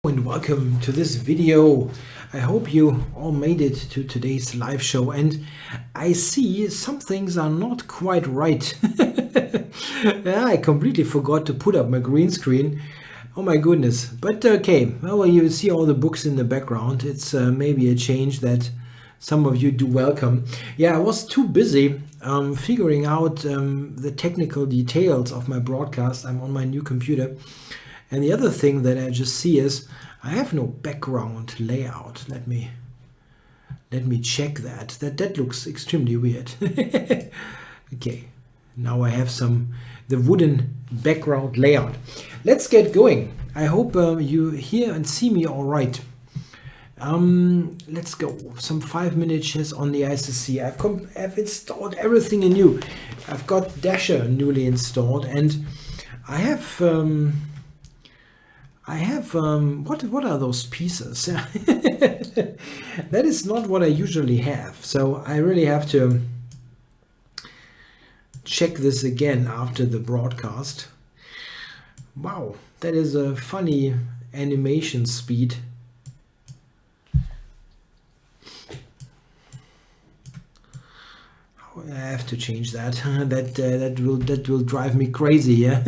And welcome to this video. I hope you all made it to today's live show, and I see some things are not quite right. Yeah, I completely forgot to put up my green screen. Oh my goodness. But okay, well, you see all the books in the background. It's maybe a change that some of you do welcome. Yeah, I was too busy figuring out the technical details of my broadcast. I'm on my new computer. And the other thing that I just see is I have no background layout. Let me check that. That looks extremely weird. Okay, now I have the wooden background layout. Let's get going. I hope you hear and see me all right. Let's go. Some 5 minutes on the ICC. I've installed everything anew. I've got Dasher newly installed, and I have what are those pieces? That is not what I usually have, so I really have to check this again after the broadcast. Wow, that is a funny animation speed. I have to change that. That will drive me crazy. Yeah.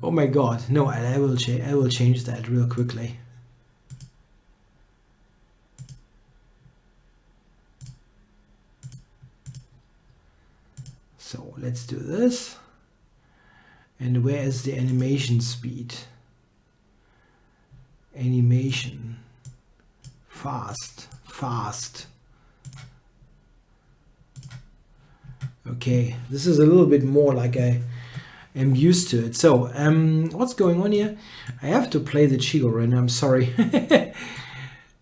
Oh my God! No, I will change that real quickly. So let's do this. And where is the animation speed? Animation. Fast. Okay, this is a little bit more like I am used to it. So, what's going on here? I have to play the Chigorin. I'm sorry.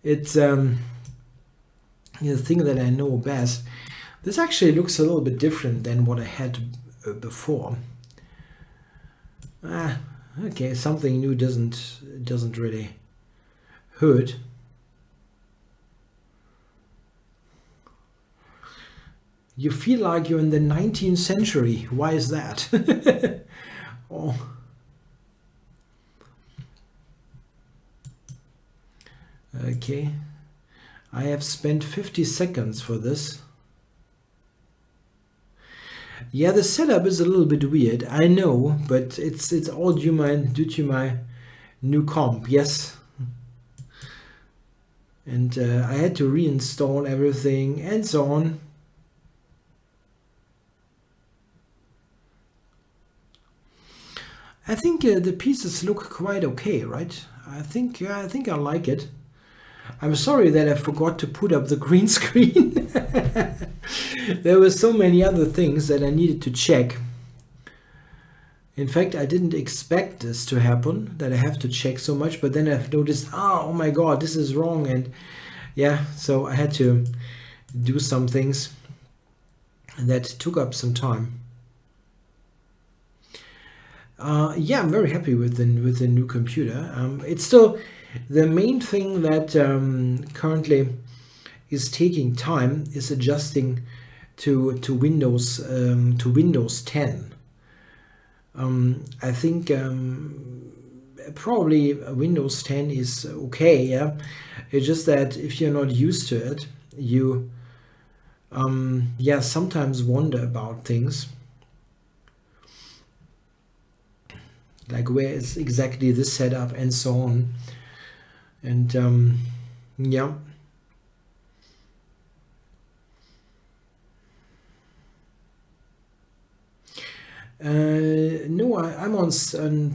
It's the thing that I know best. This actually looks a little bit different than what I had before. Okay, something new doesn't really hurt. You feel like you're in the 19th century. Why is that? Oh. Okay. I have spent 50 seconds for this. Yeah, the setup is a little bit weird, I know, but it's all due to my new comp, yes. And I had to reinstall everything and so on. I think the pieces look quite okay, right? I think I like it. I'm sorry that I forgot to put up the green screen. There were so many other things that I needed to check. In fact, I didn't expect this to happen, that I have to check so much, but then I've noticed, oh my God, this is wrong. And yeah, so I had to do some things that took up some time. Yeah, I'm very happy with the new computer. It's still the main thing that currently is taking time is adjusting to Windows 10. I think probably Windows 10 is okay. Yeah, it's just that if you're not used to it, you yeah, sometimes wonder about things. Like where is exactly this setup and so on. And yeah. No, I'm on 16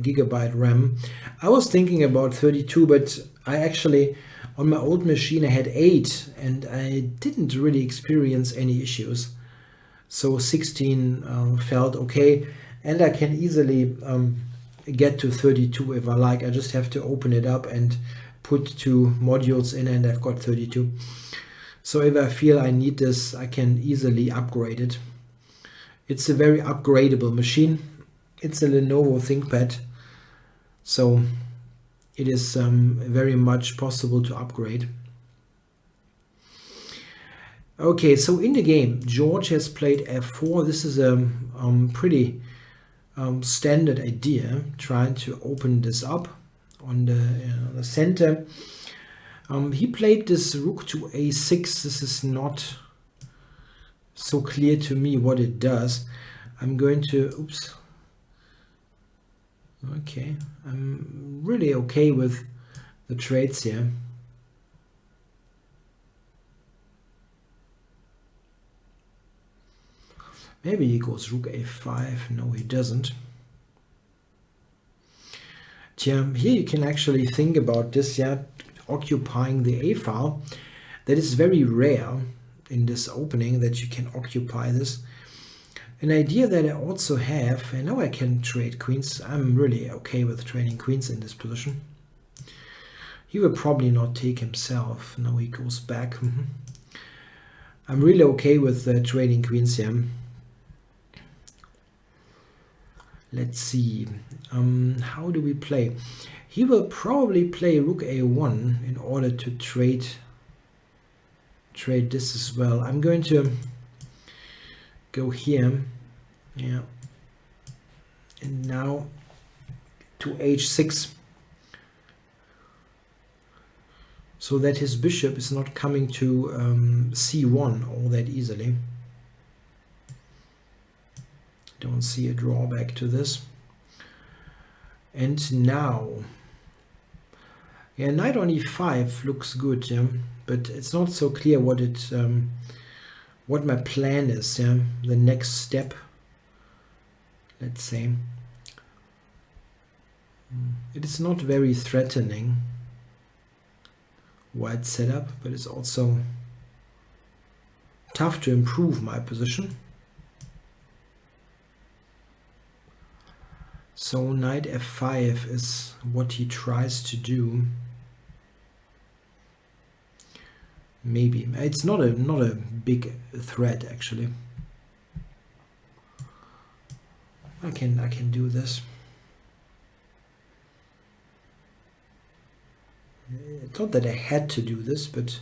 gigabyte RAM. I was thinking about 32, but I actually, on my old machine, I had 8 and I didn't really experience any issues. So 16 felt okay. And I can easily get to 32 if I like. I just have to open it up and put 2 modules in and I've got 32. So if I feel I need this, I can easily upgrade it. It's a very upgradable machine. It's a Lenovo ThinkPad. So it is very much possible to upgrade. Okay, so in the game, George has played f4. This is a pretty standard idea, trying to open this up on the center. He played this rook to a6. This is not so clear to me what it does. I'm going to, oops. Okay, I'm really okay with the trades here. Maybe he goes rook a5. No, he doesn't. Here you can actually think about this, yeah, occupying the a file. That is very rare in this opening, that you can occupy this. An idea that I also have, and now I can trade queens. I'm really okay with trading queens in this position. He will probably not take himself. Now he goes back. I'm really okay with trading queens here. Let's see. How do we play? He will probably play rook a1 in order to trade this as well. I'm going to go here, yeah, and now to h6, so that his bishop is not coming to c1 all that easily. Don't see a drawback to this. And now, yeah, knight on e5 looks good, yeah, but it's not so clear what it what my plan is, yeah, the next step, let's say. It is not very threatening, white setup, but it's also tough to improve my position. So knight f5 is what he tries to do. Maybe it's not a big threat actually. I can do this. It's not that I had to do this, but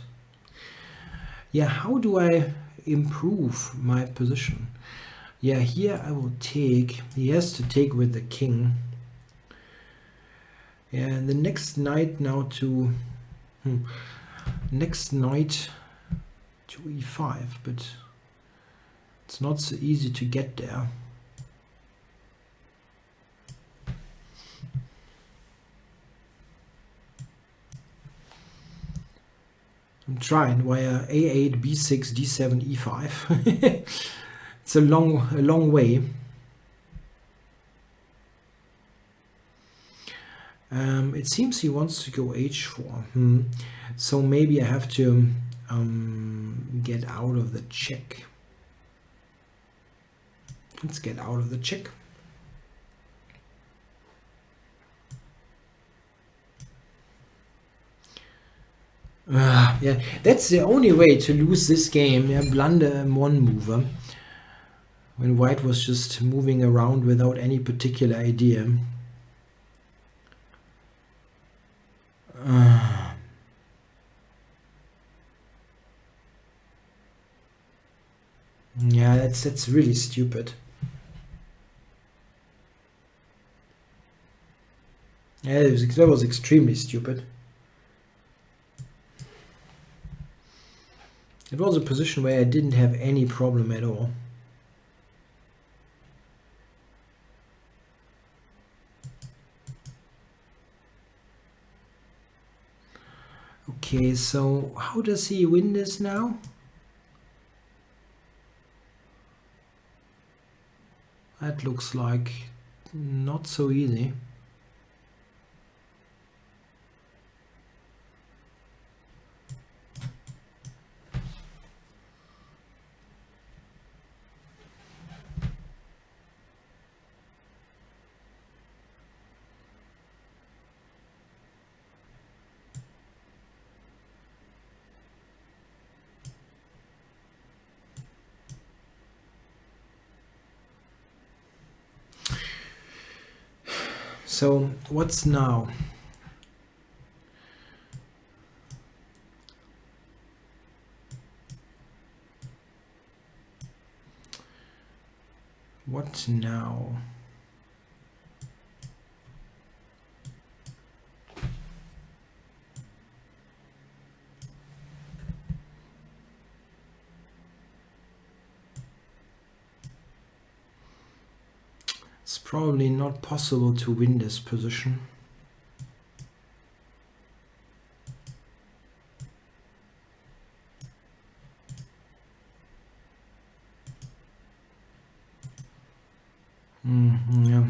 yeah, how do I improve my position? Yeah, here I will take, he has to take with the king. Yeah, and the next knight now to, next knight to e5, but it's not so easy to get there. I'm trying via a8, b6, d7, e5. It's a long way. It seems he wants to go h4. So maybe I have to get out of the check. Let's get out of the check. Yeah, that's the only way to lose this game. Yeah, blunder one mover. When white was just moving around without any particular idea. Yeah, that's really stupid. Yeah, that was extremely stupid. It was a position where I didn't have any problem at all. Okay, so how does he win this now? That looks like not so easy. So what's now? What now? It's probably not possible to win this position. Yeah.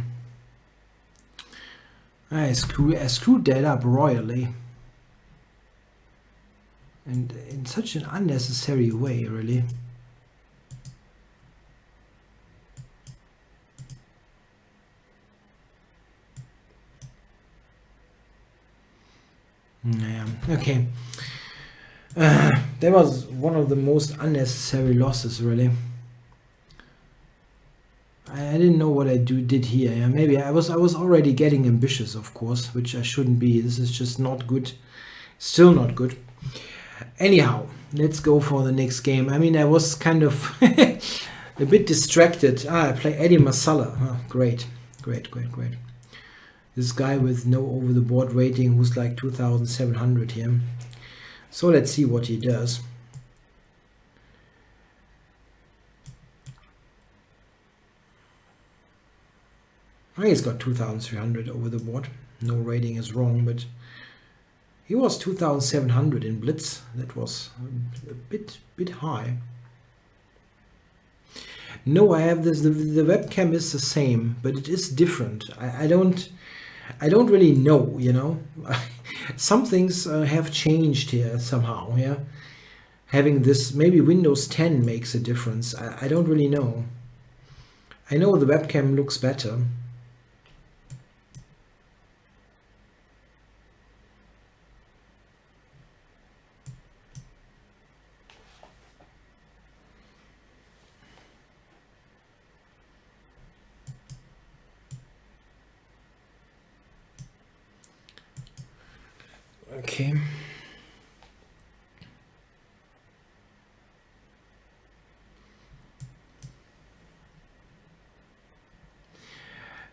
I screwed that up royally. And in such an unnecessary way, really. Yeah, okay. That was one of the most unnecessary losses, really. I didn't know what I did here. Yeah, maybe I was already getting ambitious, of course, which I shouldn't be. This is just not good. Still not good. Anyhow, let's go for the next game. I mean, I was kind of a bit distracted. I play Eddie Masala. Oh, great. This guy with no over-the-board rating who's like 2,700 here. So let's see what he does. He's got 2,300 over the board. No rating is wrong, but he was 2,700 in Blitz. That was a bit high. No, I have this. The webcam is the same, but it is different. I don't really know. You know, some things have changed here somehow. Yeah, having this, maybe Windows 10 makes a difference. I don't really know. I know the webcam looks better. Okay.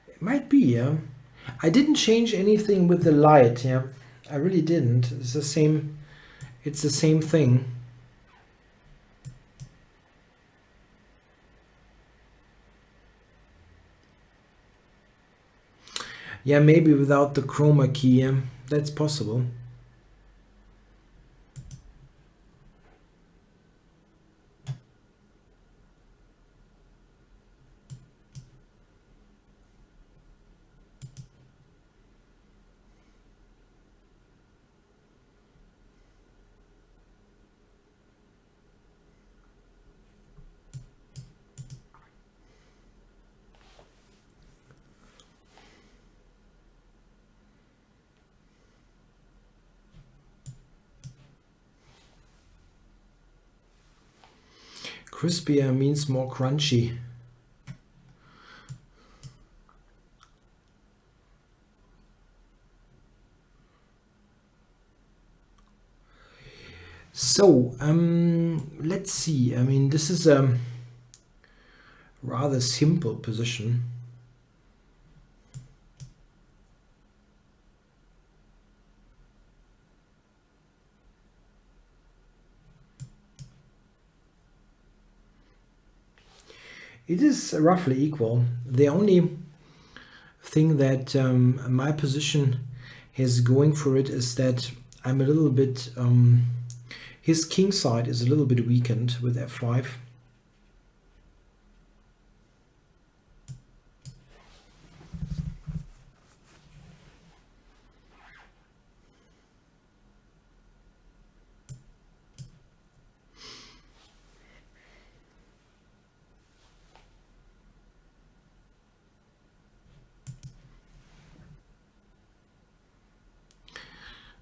It might be, yeah. I didn't change anything with the light, yeah. I really didn't. It's the same thing. Yeah, maybe without the chroma key, yeah. That's possible. Crispier means more crunchy. So, let's see. I mean, this is a rather simple position. It is roughly equal. The only thing that my position has going for it is that I'm a little bit... his king side is a little bit weakened with f5.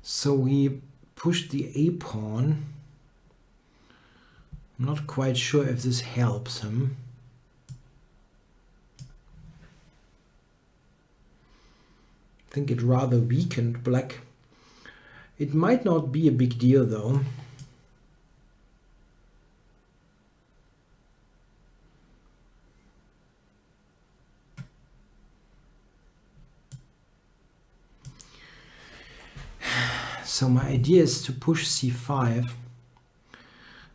So he pushed the a pawn. I'm not quite sure if this helps him. I think it rather weakened black. It might not be a big deal though. So my idea is to push c5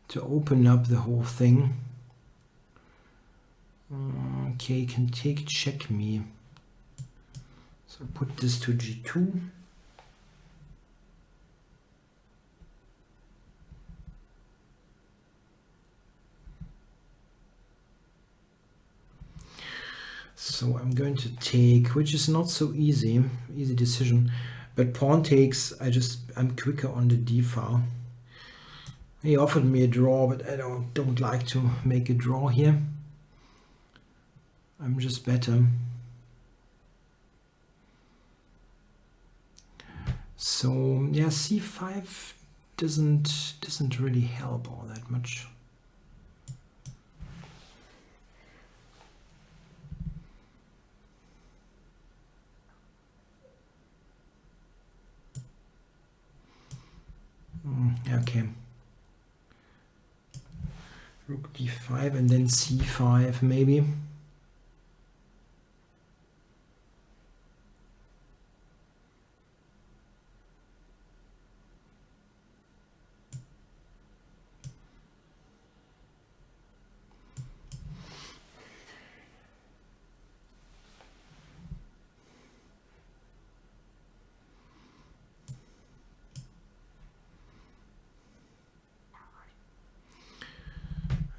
to open up the whole thing. Okay, can take check me. So put this to g2. So I'm going to take, which is not so easy decision, but pawn takes. I'm quicker on the d file. He offered me a draw, but I don't like to make a draw here. I'm just better. So yeah, c5 doesn't really help all that much. Okay. Rook d5 and then c5 maybe.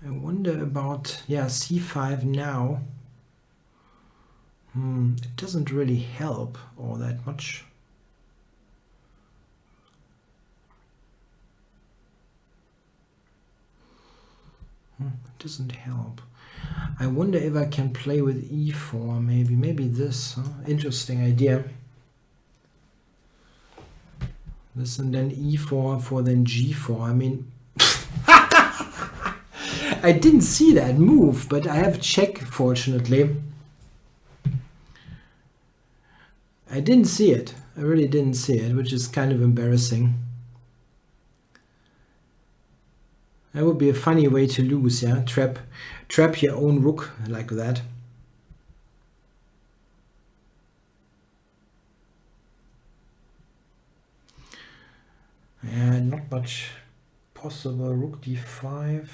I wonder about, yeah, c5 now. It doesn't really help all that much. It doesn't help. I wonder if I can play with e4, maybe this. Interesting idea. This and then e4 for then g4. I mean, I didn't see that move, but I have check, fortunately. I didn't see it. I really didn't see it, which is kind of embarrassing. That would be a funny way to lose, yeah? Trap your own rook like that. Yeah, not much possible. Rook d5.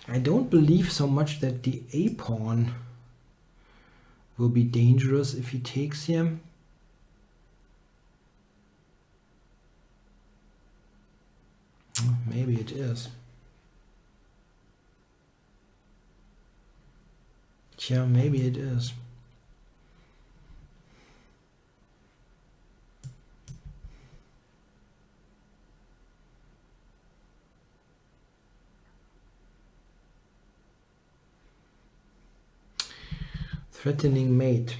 I don't believe so much that the a pawn will be dangerous if he takes him. Maybe it is. Yeah, maybe it is. Threatening mate.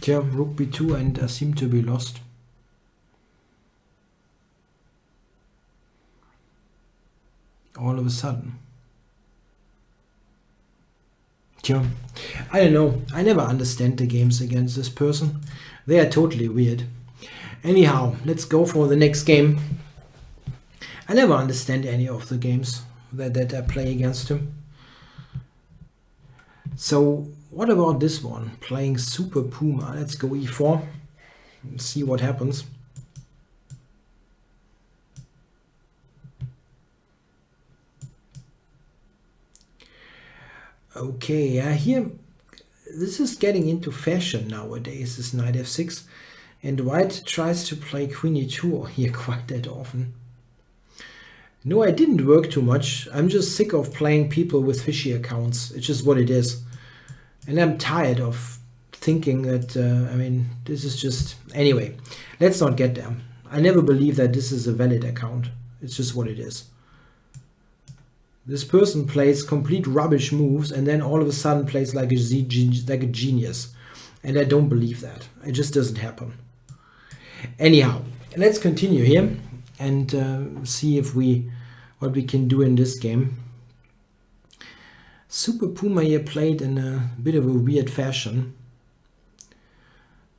Yeah, rook b2 and I seem to be lost. All of a sudden. Yeah, I don't know. I never understand the games against this person. They are totally weird. Anyhow, let's go for the next game. I never understand any of the games that I play against him. So what about this one? Playing Super Puma. Let's go e4 and see what happens. Okay, here this is getting into fashion nowadays, this knight f6. And white tries to play queen e2 here quite that often. No, I didn't work too much. I'm just sick of playing people with fishy accounts. It's just what it is. And I'm tired of thinking that, I mean, this is just... Anyway, let's not get there. I never believe that this is a valid account. It's just what it is. This person plays complete rubbish moves and then all of a sudden plays like a genius. And I don't believe that. It just doesn't happen. Anyhow, let's continue here and see if what we can do in this game. Super Puma here played in a bit of a weird fashion.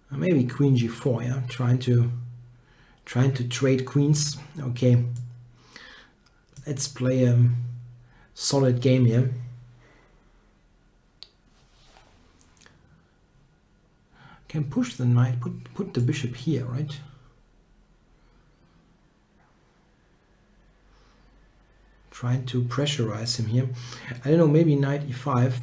Maybe Queen G4, yeah, trying to trade queens. Okay, let's play a solid game here. Can push the knight, put the bishop here, right? Trying to pressurize him here. I don't know, maybe knight e5.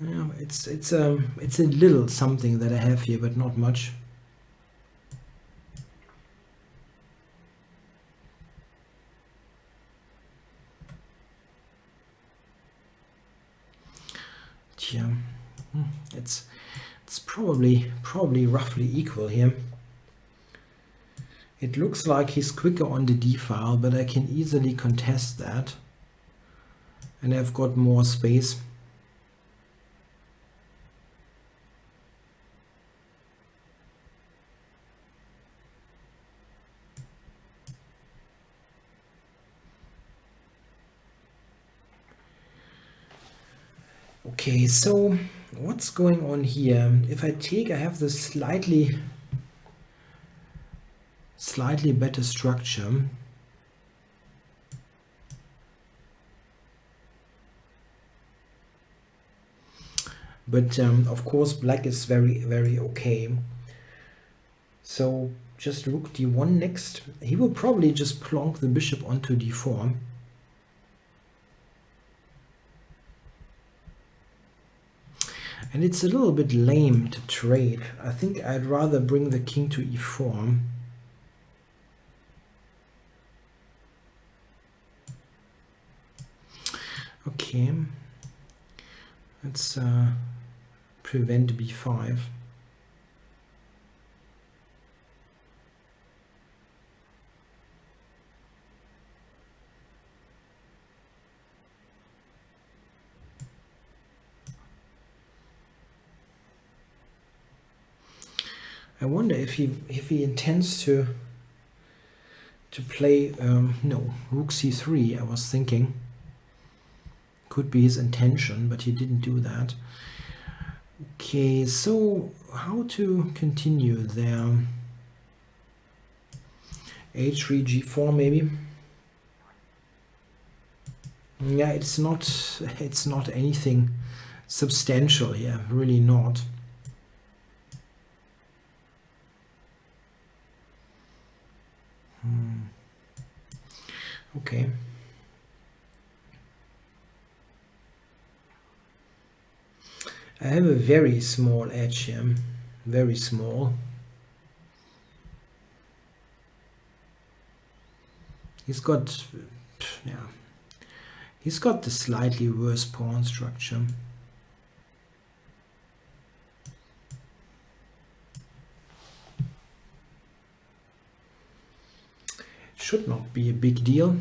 Yeah, it's a little something that I have here, but not much. Yeah, it's probably roughly equal here. It looks like he's quicker on the d file, but I can easily contest that, and I've got more space. Okay, so what's going on here? If I take, I have this slightly better structure. But of course black is very okay. So just rook d1 next. He will probably just plonk the bishop onto d4. And it's a little bit lame to trade. I think I'd rather bring the king to e4. Okay, let's prevent b5. I wonder if he intends to play no, rook c3. I was thinking could be his intention, but he didn't do that. Okay, so how to continue there? h3 g4 maybe. Yeah, it's not anything substantial here, really not. Okay. I have a very small edge here, very small. He's got, yeah, he's got the slightly worse pawn structure. Should not be a big deal.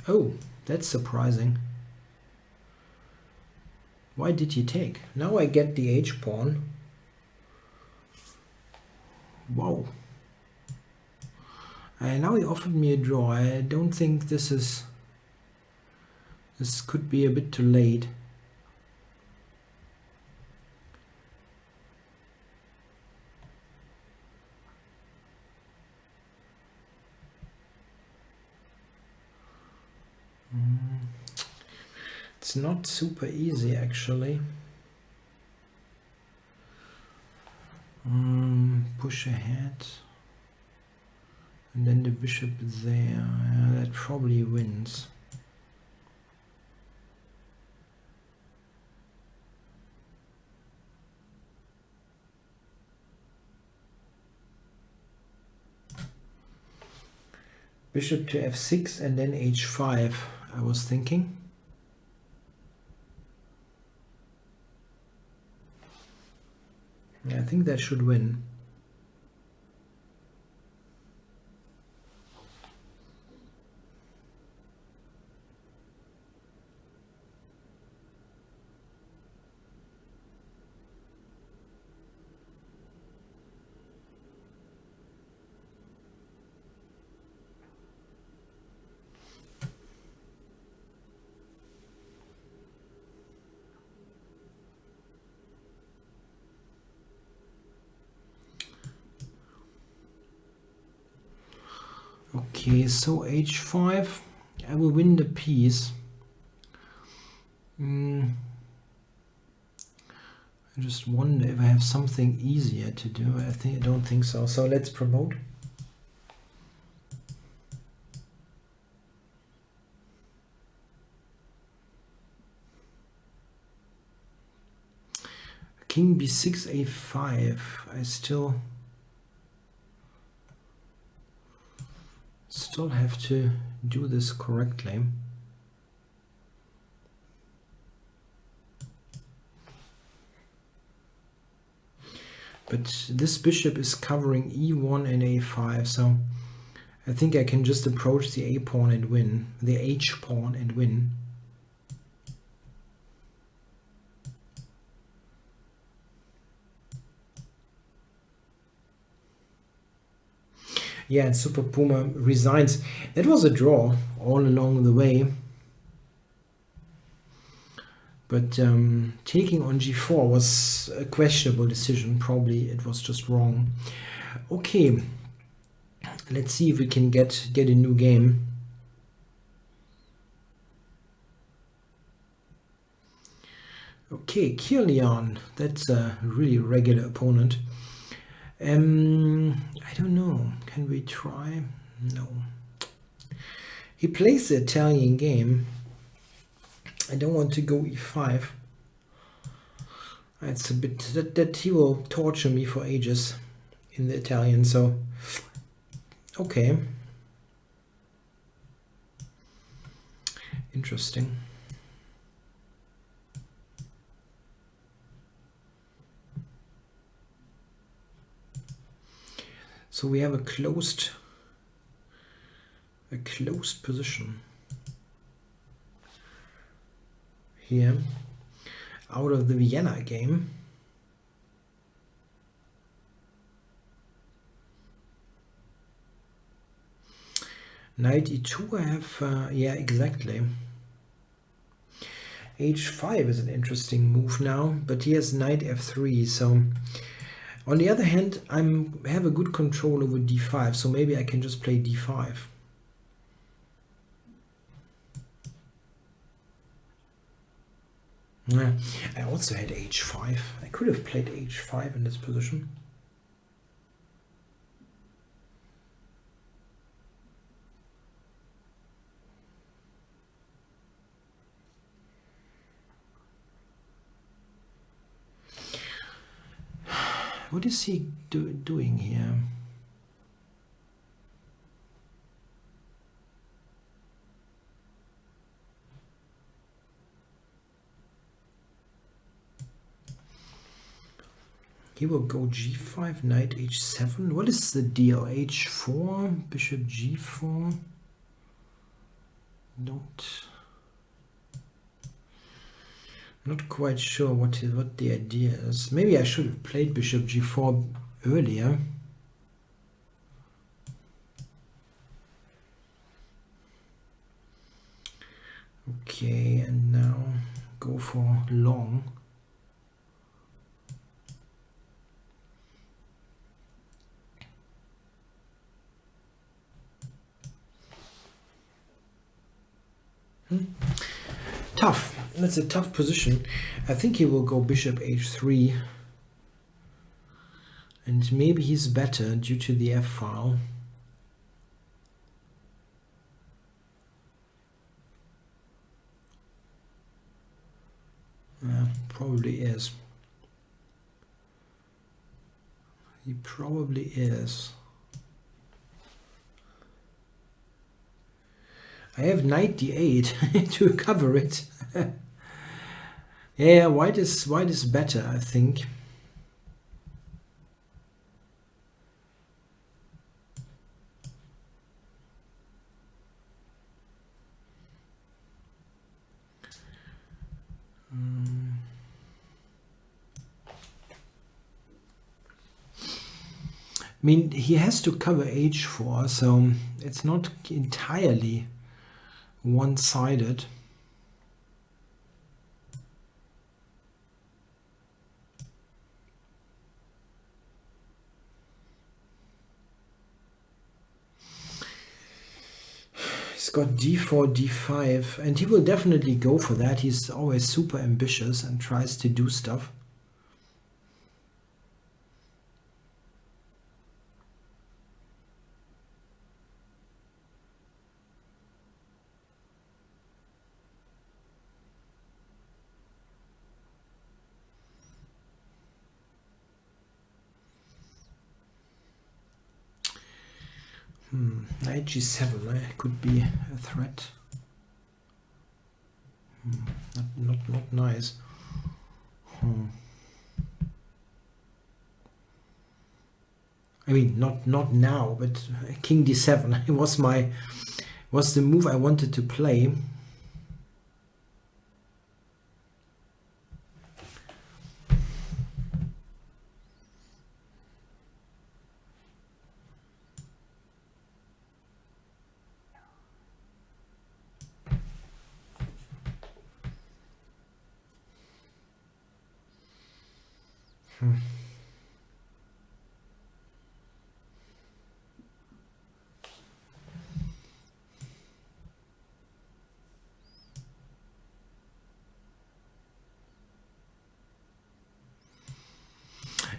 Oh, that's surprising. Why did he take? Now I get the h-pawn. Wow. And now he offered me a draw. I don't think this could be a bit too late. It's not super easy actually. Push ahead. And then the bishop is there. Yeah, that probably wins. Bishop to f6 and then h5, I was thinking. Yeah, I think that should win. Okay, so h5, I will win the piece. I just wonder if I have something easier to do. I don't think so. So let's promote. King b6, a5. I still have to do this correctly. But this bishop is covering e1 and a5, so I think I can just approach the a pawn and win, the h pawn and win. Yeah, and Super Puma resigns. That was a draw all along the way. But taking on g4 was a questionable decision. Probably it was just wrong. Okay, let's see if we can get a new game. Okay, Kirlian, that's a really regular opponent. I don't know. Can we try? No. He plays the Italian game. I don't want to go e5. It's a bit that he will torture me for ages in the Italian, so okay. Interesting. So we have a closed position here out of the Vienna game. Knight e2 I have, yeah, exactly. h5 is an interesting move now, but he has knight f3, so on the other hand, I have a good control over d5, so maybe I can just play d5. Yeah, I also had h5. I could have played h5 in this position. What is he doing here? He will go g5, knight h7. What is the deal? h4, bishop g4. Not quite sure what the idea is. Maybe I should have played bishop g4 earlier. Okay, and now go for long. Tough. That's a tough position. I think he will go bishop h3. And maybe he's better due to the f-file. Probably is. He probably is. I have knight d8 to cover it. Yeah, white is better, I think. I mean, he has to cover h4, so it's not entirely one-sided. He's got d4, d5, and he will definitely go for that. He's always super ambitious and tries to do stuff. Knight g7 could be a threat. Not nice. I mean, not now, but king d7 was the move I wanted to play.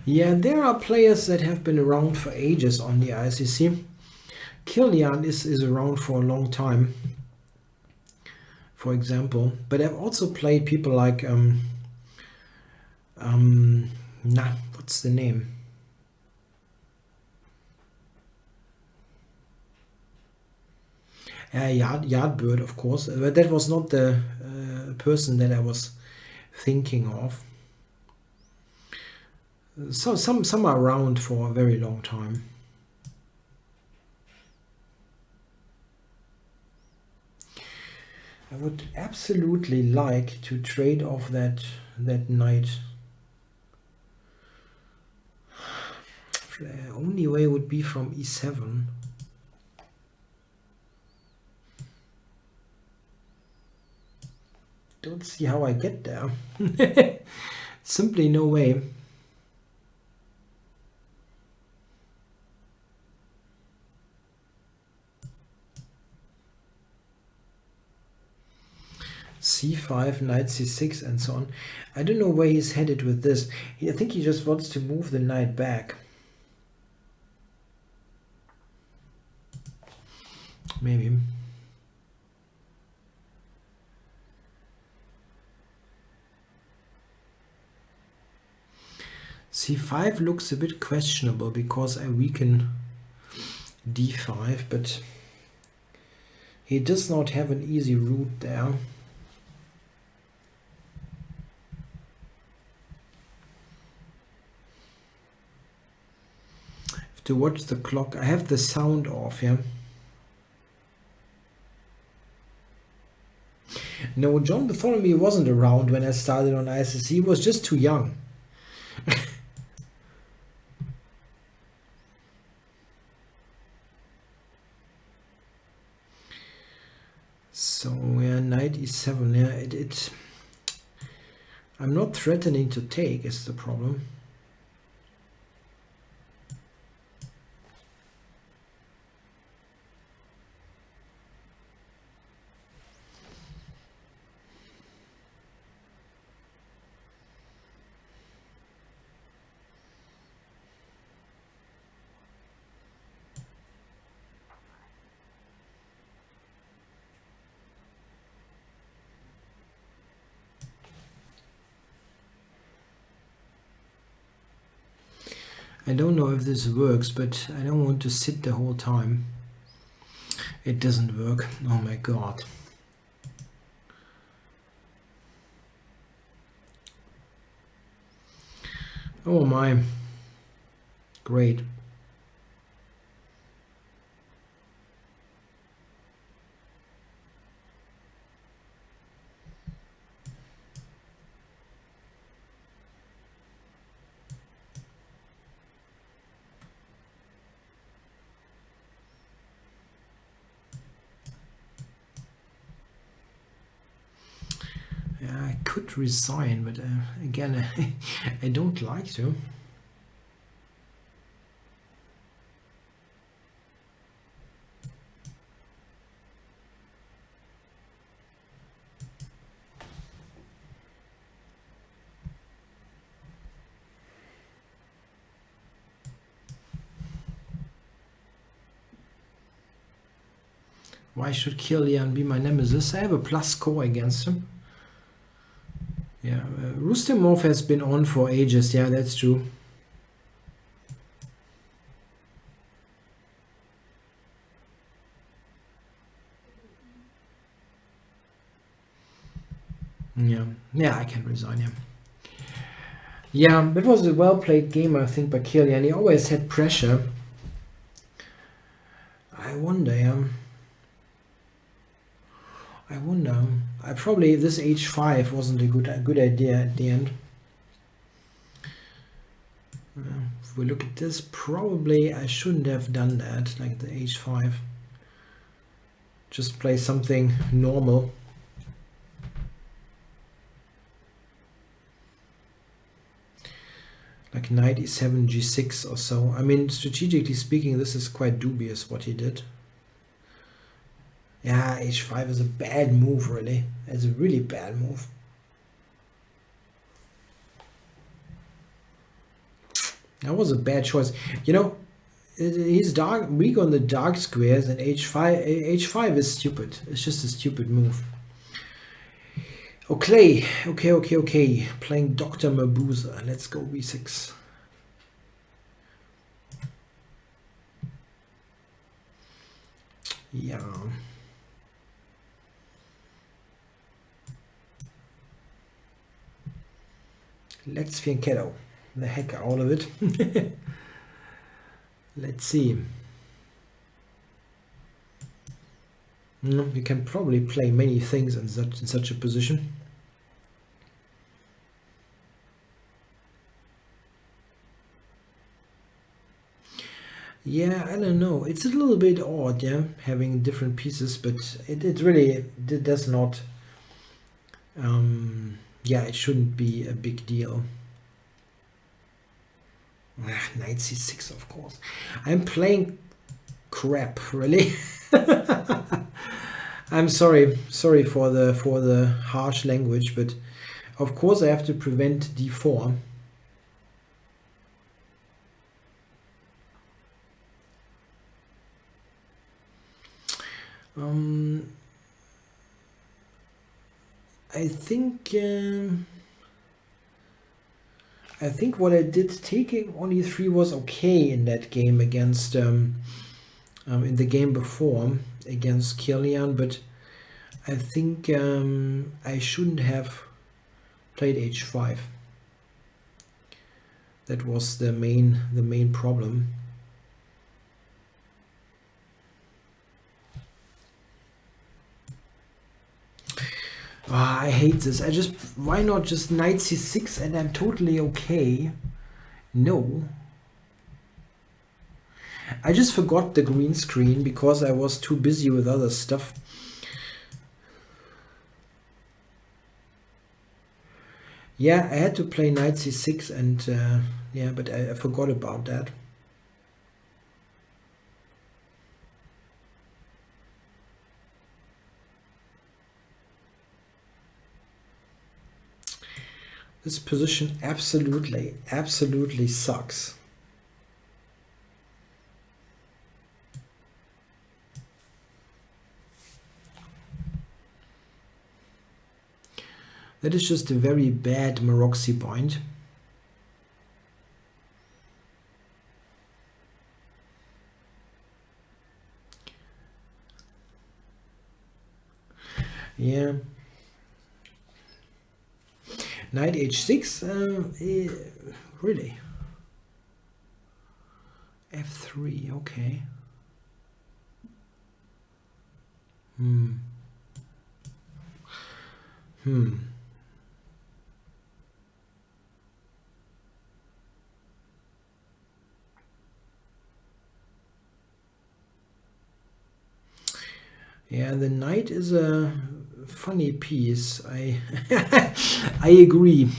Yeah, there are players that have been around for ages on the ICC. Kilian is around for a long time, for example. But I've also played people like what's the name? Yardbird, of course, but that was not the person that I was thinking of. So some are around for a very long time. I would absolutely like to trade off that knight. The only way would be from e7. Don't see how I get there. Simply no way. c5, knight c6, and so on. I don't know where he's headed with this. I think he just wants to move the knight back. Maybe. c5 looks a bit questionable because I weaken d5, but he does not have an easy route there. To watch the clock. I have the sound off, yeah. No, John Bartholomew wasn't around when I started on ISS. He was just too young. So yeah, knight e7. Yeah, I'm not threatening to take is the problem. I don't know if this works, but I don't want to sit the whole time. It doesn't work. Oh my god. Oh my. Great. Yeah, I could resign, but again, I don't like to. Why should Kilian be my nemesis? I have a plus score against him. Yeah, Rustemov has been on for ages. Yeah, that's true. Yeah, I can resign him. Yeah, that was a well-played game, I think, by Kilian. He always had pressure. I wonder, I probably, this h5 wasn't a good idea at the end. If we look at this, probably I shouldn't have done that, like the h5. Just play something normal. Like knight e7, g6 or so. I mean, strategically speaking, this is quite dubious what he did. Yeah, h5 is a bad move, really. It's a really bad move. That was a bad choice. You know, he's weak on the dark squares, and h5 is stupid. It's just a stupid move. Okay. Playing Dr. Mabuza. Let's go b6. Yeah. Let's fianchetto the heck out of it. Let's see. You can probably play many things in such a position. Yeah, I don't know. It's a little bit odd, yeah, having different pieces, but it really does not. Yeah, it shouldn't be a big deal. Knight c6, of course. I'm playing crap, really. I'm sorry for the harsh language, but of course I have to prevent d4. I think what I did taking on e3 was okay in that game against in the game before against Kilian, but I think I shouldn't have played h5. That was the main problem. I hate this. Why not just knight c6 and I'm totally okay? No. I just forgot the green screen because I was too busy with other stuff. Yeah, I had to play knight c6 and yeah, but I forgot about that. This position absolutely sucks. That is just a very bad Maroczy point. Yeah. Knight h6, really. f3, okay. Yeah, the knight is a funny piece. I I agree.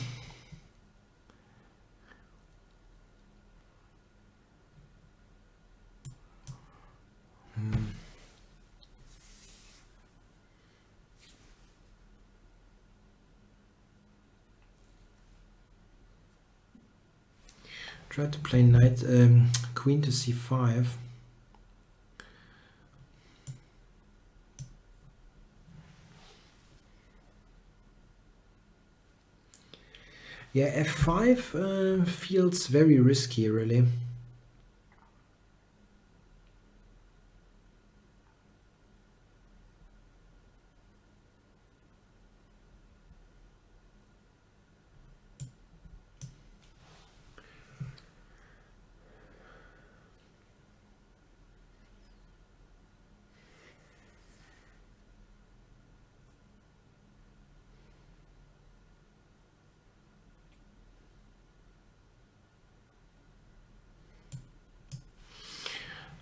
Try to play knight, queen to c5. Yeah, f5 feels very risky, really.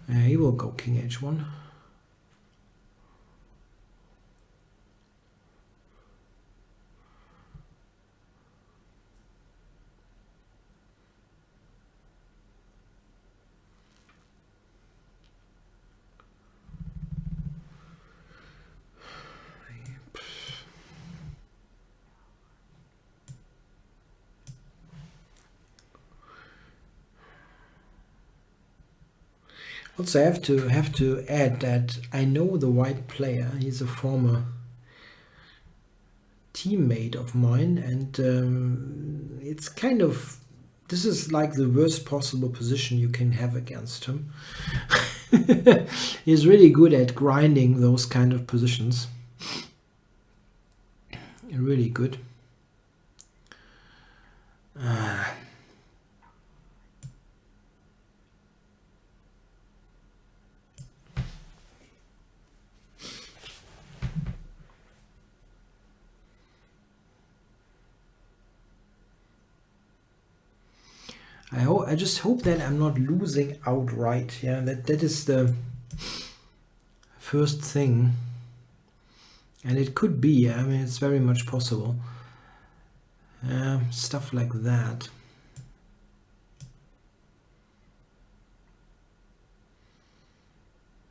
He will go king h1. Also, I have to add that I know the white player. He's a former teammate of mine, and it's kind of, this is like the worst possible position you can have against him. He's really good at grinding those kind of positions. Really good. I just hope that I'm not losing outright. Yeah, that is the first thing, and it could be. I mean, it's very much possible. Stuff like that.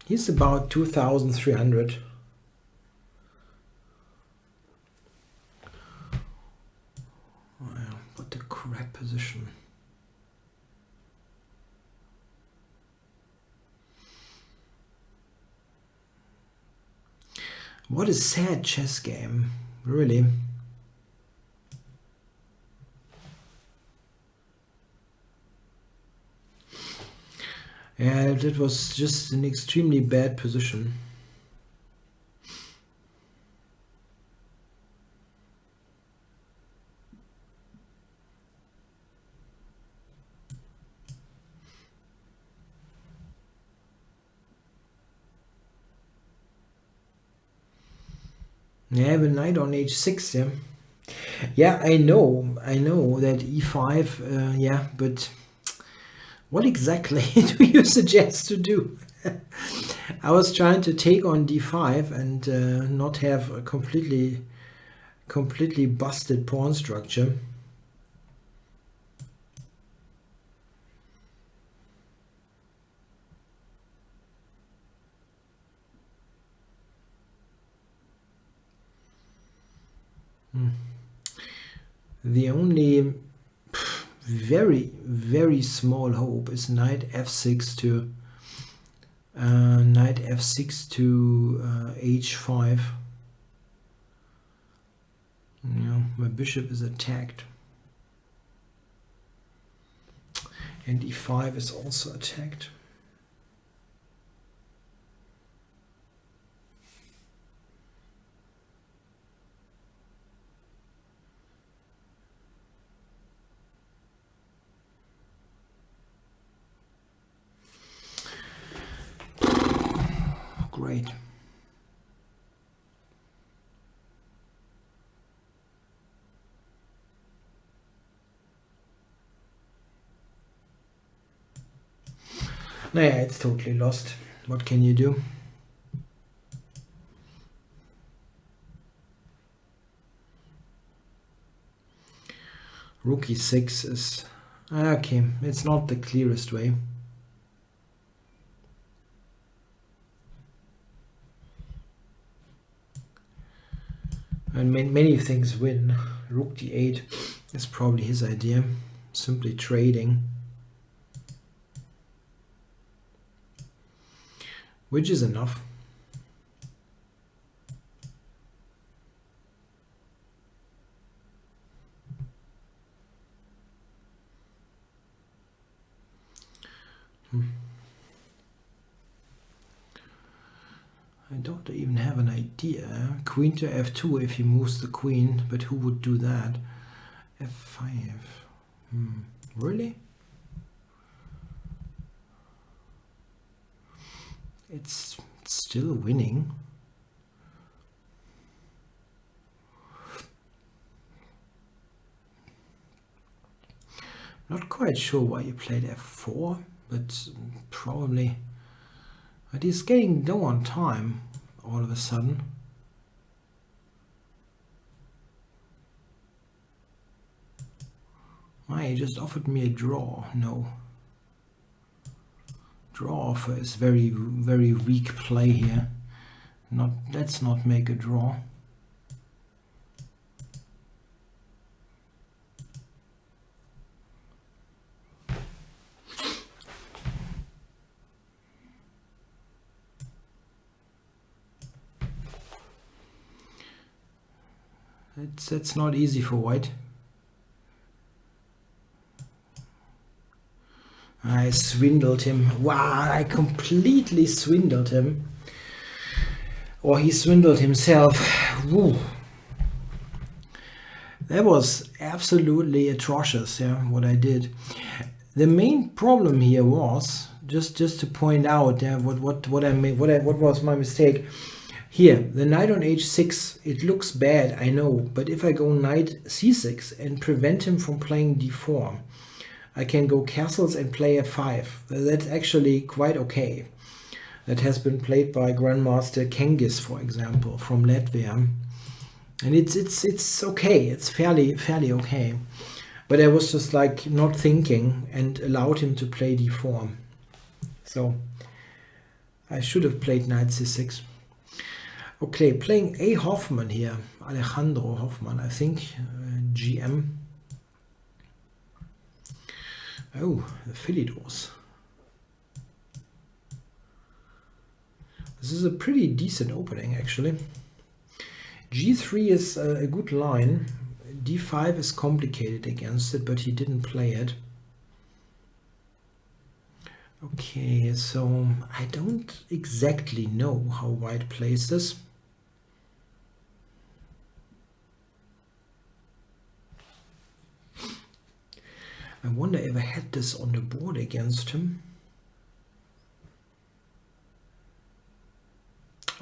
He's about 2,300. What a crap position. What a sad chess game, really. Yeah, that was just an extremely bad position. Yeah, but knight on h6, yeah. Yeah, I know that e5, yeah, but what exactly do you suggest to do? I was trying to take on d5 and not have a completely busted pawn structure. The only very small hope is knight f6 to h5. Yeah, my bishop is attacked, and e5 is also attacked. great. Naja, it's totally lost. What can you do? Rook e6 is... okay, it's not the clearest way. And many things win. Rook d8 is probably his idea. Simply trading. Which is enough. I don't even have an idea. Queen to f2 if he moves the queen, but who would do that? f5. Really? It's still winning. Not quite sure why you played f4, but probably... But he's getting low on time all of a sudden. Why, he just offered me a draw. No. Draw offer is very, very weak play here. Let's not make a draw. That's not easy for white. I swindled him. Wow, I completely swindled him. Or he swindled himself. Woo. That was absolutely atrocious, yeah, what I did. The main problem here was, just to point out, yeah, what I made, what was my mistake. Here, the knight on h6, it looks bad, I know, but if I go knight c6 and prevent him from playing d4, I can go castles and play f5. That's actually quite okay. That has been played by Grandmaster Kengis, for example, from Latvia. And it's okay, it's fairly okay. But I was just like not thinking and allowed him to play d4. So I should have played knight c6. Okay, playing A. Hoffman here, Alejandro Hoffman, I think, GM. Oh, the Philidors. This is a pretty decent opening, actually. G3 is a good line. D5 is complicated against it, but he didn't play it. Okay, so I don't exactly know how white plays this. I wonder if I had this on the board against him.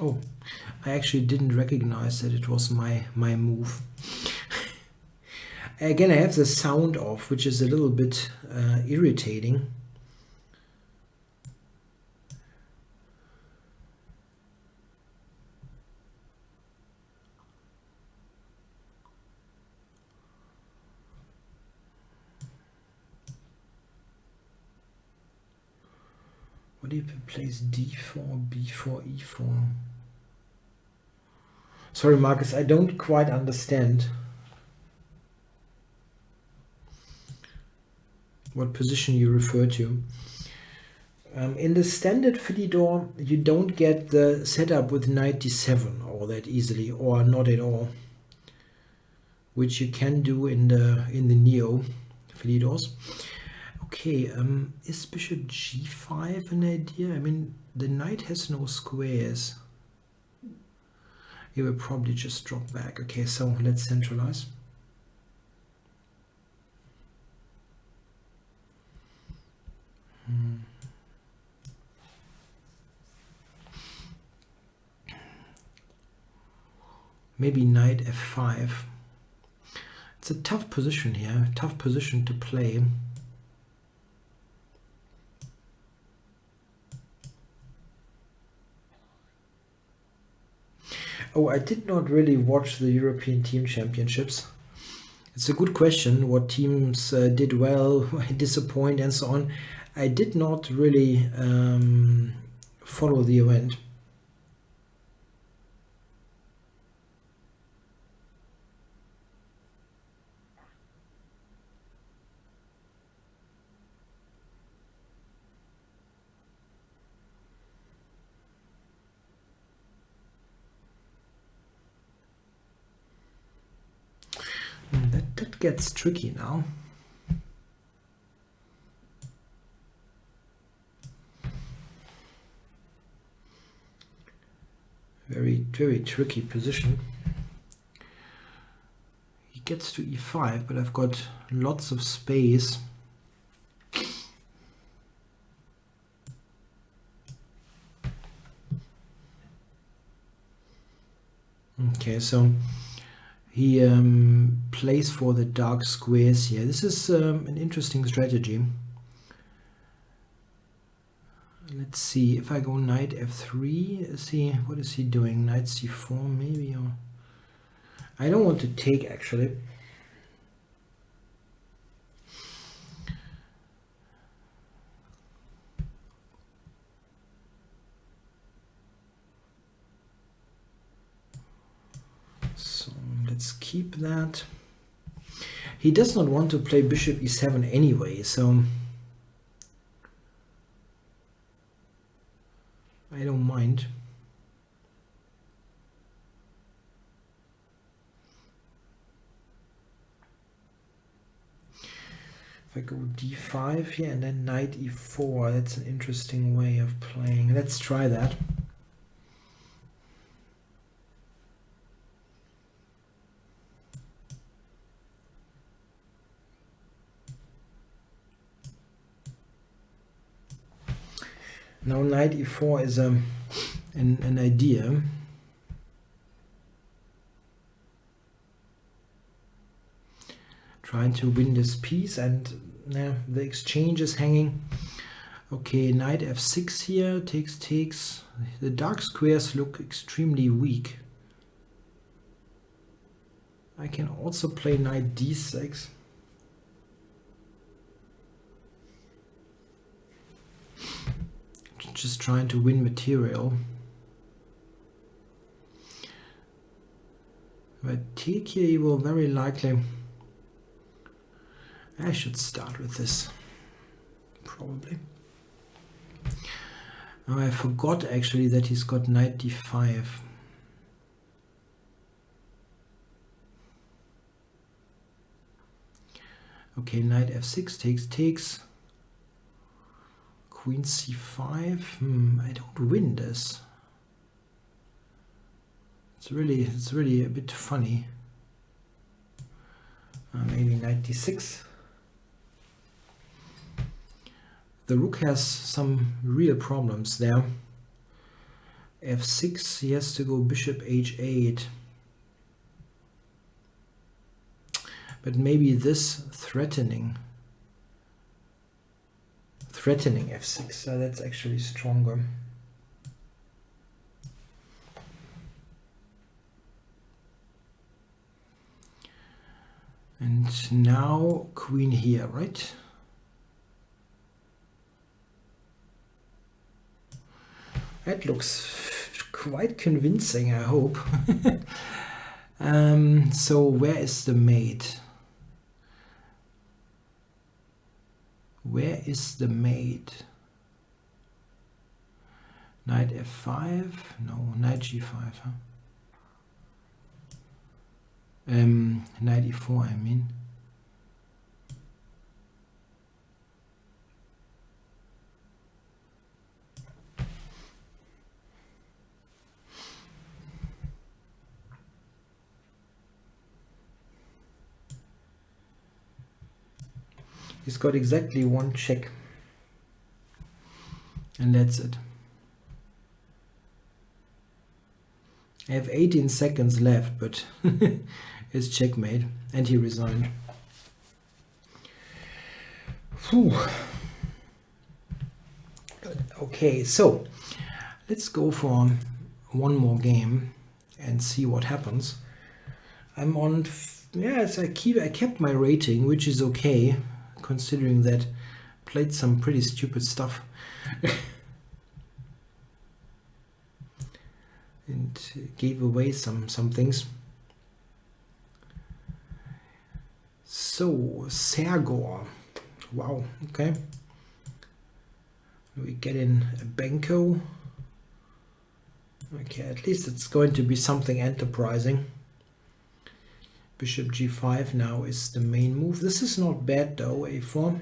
Oh, I actually didn't recognize that it was my move. Again, I have the sound off, which is a little bit irritating. What if he plays d4, b4, e4? Sorry, Marcus, I don't quite understand what position you refer to. In the standard Philidor, you don't get the setup with knight d7 all that easily, or not at all, which you can do in the neo Philidors. Okay, is bishop g5 an idea? I mean, the knight has no squares. He will probably just drop back. Okay, so let's centralize. Maybe knight f5. It's a tough position here, tough position to play. Oh, I did not really watch the European Team Championships. It's a good question, what teams did well, disappoint and so on. I did not really follow the event. That gets tricky now. Very, very tricky position. He gets to e5, but I've got lots of space. Okay, so he plays for the dark squares here. This is an interesting strategy. Let's see, if I go knight f3, what is he doing? Knight c4 maybe? Or I don't want to take, actually. So let's keep that. He does not want to play bishop e7 anyway, so I don't mind. If I go d5 here and then knight e4, that's an interesting way of playing. Let's try that. Now knight e4 is an idea. Trying to win this piece, and the exchange is hanging. Okay, knight f6 here, takes. The dark squares look extremely weak. I can also play knight d6. Just trying to win material. If I take here, he will very likely... I should start with this, probably. Oh, I forgot actually that he's got knight d5. Okay, knight f6, takes. Queen c5. I don't win this. It's really a bit funny. Maybe knight d6. The rook has some real problems there. f6, he has to go bishop h8. But maybe this threatening f6, so that's actually stronger. And now queen here, right? That looks quite convincing, I hope. So where is the mate? Where is the mate? Knight f5? No, knight g5, huh? Knight e4, I mean. He's got exactly one check. And that's it. I have 18 seconds left, but it's checkmate, and he resigned. Whew. Okay, so let's go for one more game and see what happens. I'm on, yes, I kept my rating, which is okay, considering that I played some pretty stupid stuff. And gave away some things. So, Sergor. Wow, okay. We get in a Benko. Okay, at least it's going to be something enterprising. Bishop g5 now is the main move. This is not bad though, a4.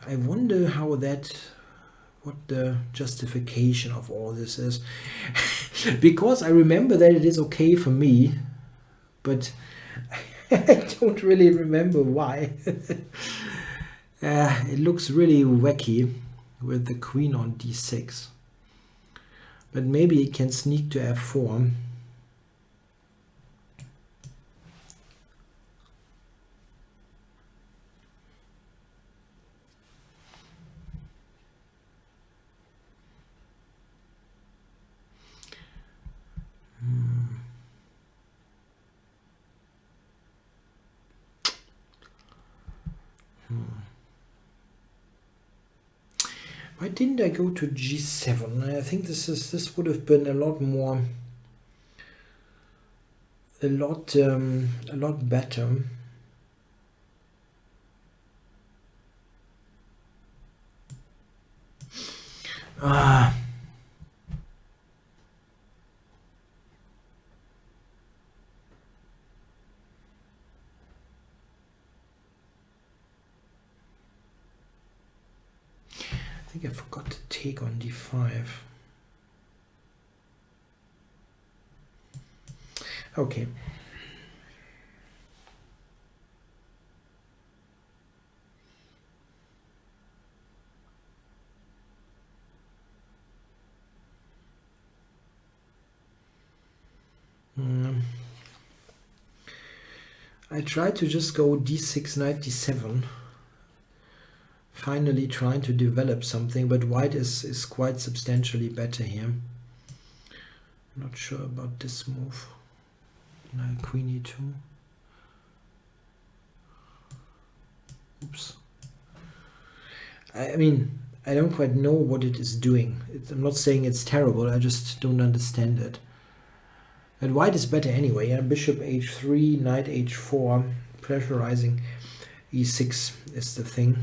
I wonder how what the justification of all this is. Because I remember that it is okay for me, but I don't really remember why. It looks really wacky with the queen on d6. But maybe it can sneak to f4. Why didn't I go to g7? I think this would have been a lot more, a lot better. Ah. I think I forgot to take on d5. Okay. I tried to just go d6, knight d7. Finally trying to develop something, but white is quite substantially better here. Not sure about this move. Knight queen e2. Oops. I mean, I don't quite know what it is doing. I'm not saying it's terrible, I just don't understand it. And white is better anyway. Yeah? Bishop h3, knight h4, pressurizing e6 is the thing.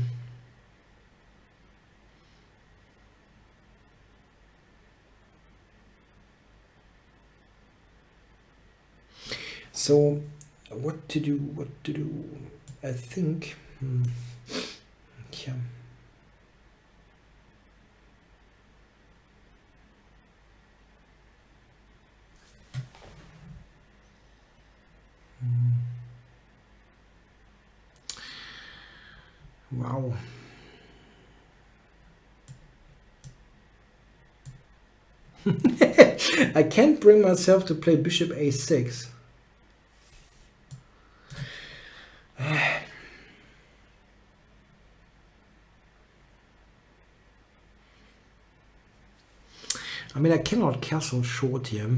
So what to do? I think yeah. Wow. I can't bring myself to play bishop a6. I mean, I cannot castle short here.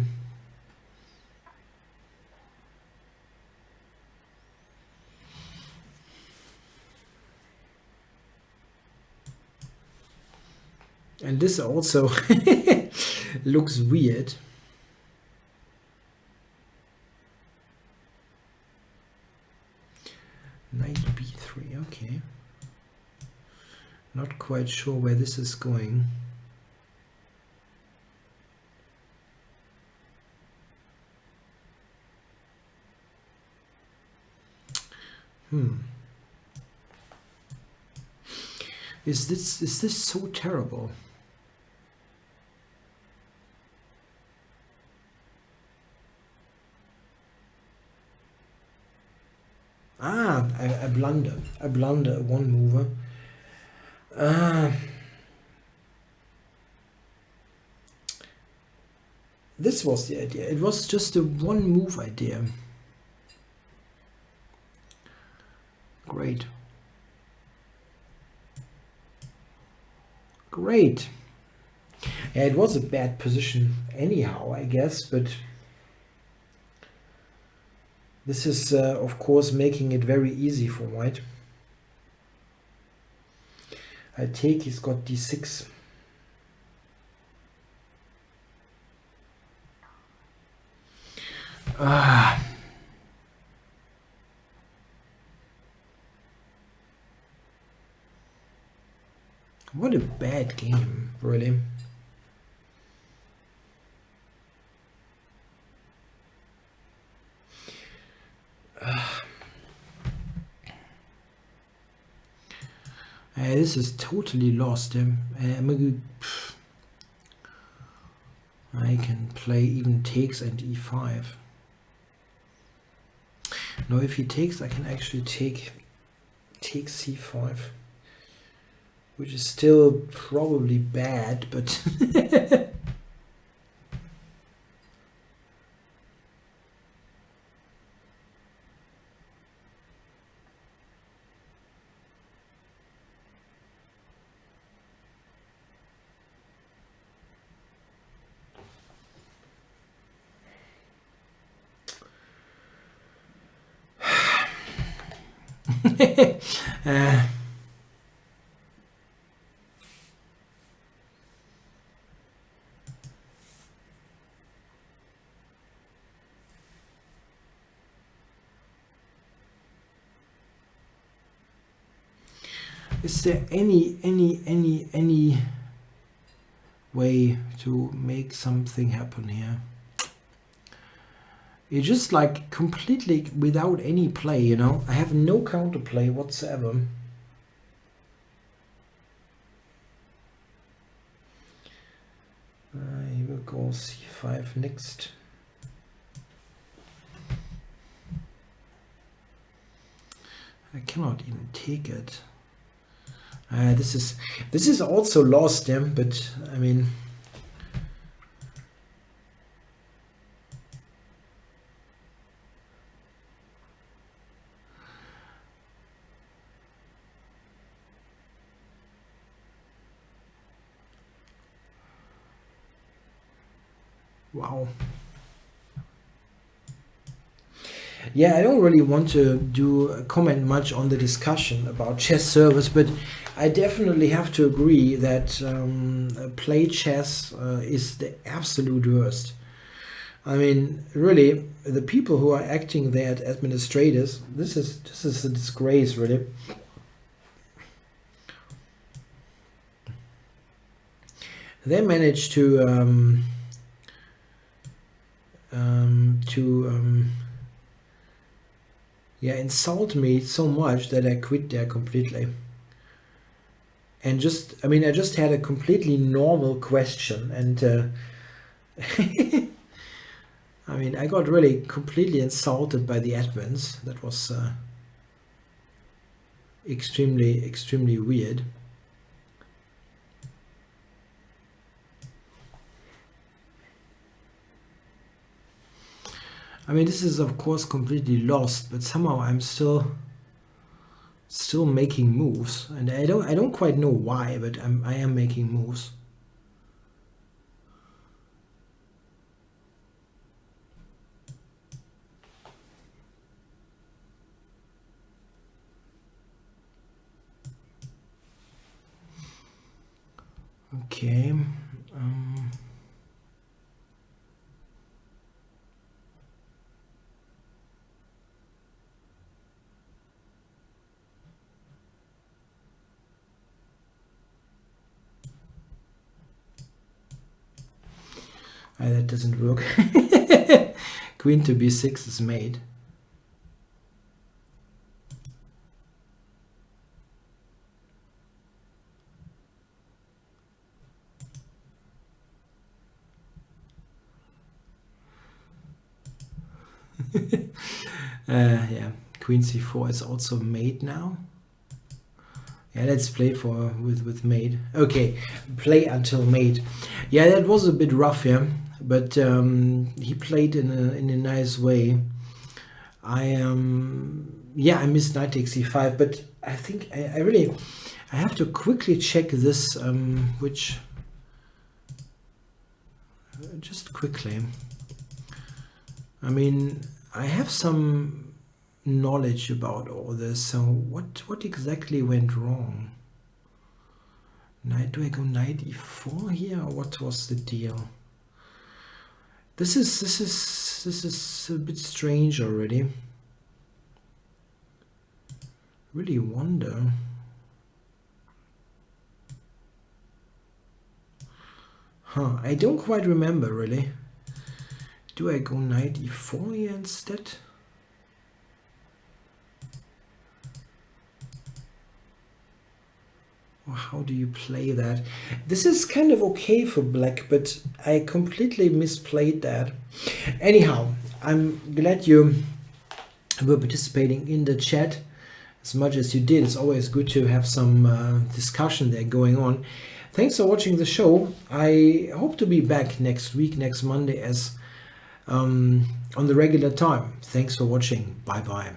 And this also looks weird. Knight b3, okay. Not quite sure where this is going. Is this so terrible? Ah, a blunder. A blunder, a one mover. Uh, this was the idea. It was just a one move idea. Great. Great. Yeah, it was a bad position anyhow, I guess, but this is, of course, making it very easy for white. I take, he's got d6. Ah. What a bad game, really. This is totally lost. I can play even takes and e5. No, if he takes, I can actually take c5, which is still probably bad, but is there any way to make something happen here? It's just like completely without any play, you know? I have no counterplay whatsoever. He will go c5 next. I cannot even take it. This is also lost, yeah, but I mean, wow. Yeah, I don't really want to comment much on the discussion about chess servers, but I definitely have to agree that play chess is the absolute worst. I mean, really, the people who are acting there as administrators, this is a disgrace, really. They managed to yeah, insult me so much that I quit there completely. And just, I mean, I just had a completely normal question, and I mean, I got really completely insulted by the admins. That was extremely weird. I mean, this is of course completely lost, but somehow I'm still making moves, and I don't quite know why, but I am making moves. Okay. That doesn't work. Queen to b6 is made. Yeah, Queen c4 is also mate now. Yeah, let's play with mate. Okay, play until mate. Yeah, that was a bit rough, yeah, but he played in a nice way. Yeah, I missed knight takes c5, but I think I have to quickly check this, which just quickly. I mean, I have some knowledge about all this, so what exactly went wrong? Do I go knight e4 here, or what was the deal? This is a bit strange already. Really wonder. I don't quite remember really. Do I go knight e4 here instead? Or how do you play that? This is kind of okay for black, but I completely misplayed that. Anyhow, I'm glad you were participating in the chat as much as you did. It's always good to have some discussion there going on. Thanks for watching the show. I hope to be back next week, next Monday, as on the regular time. Thanks for watching. Bye bye.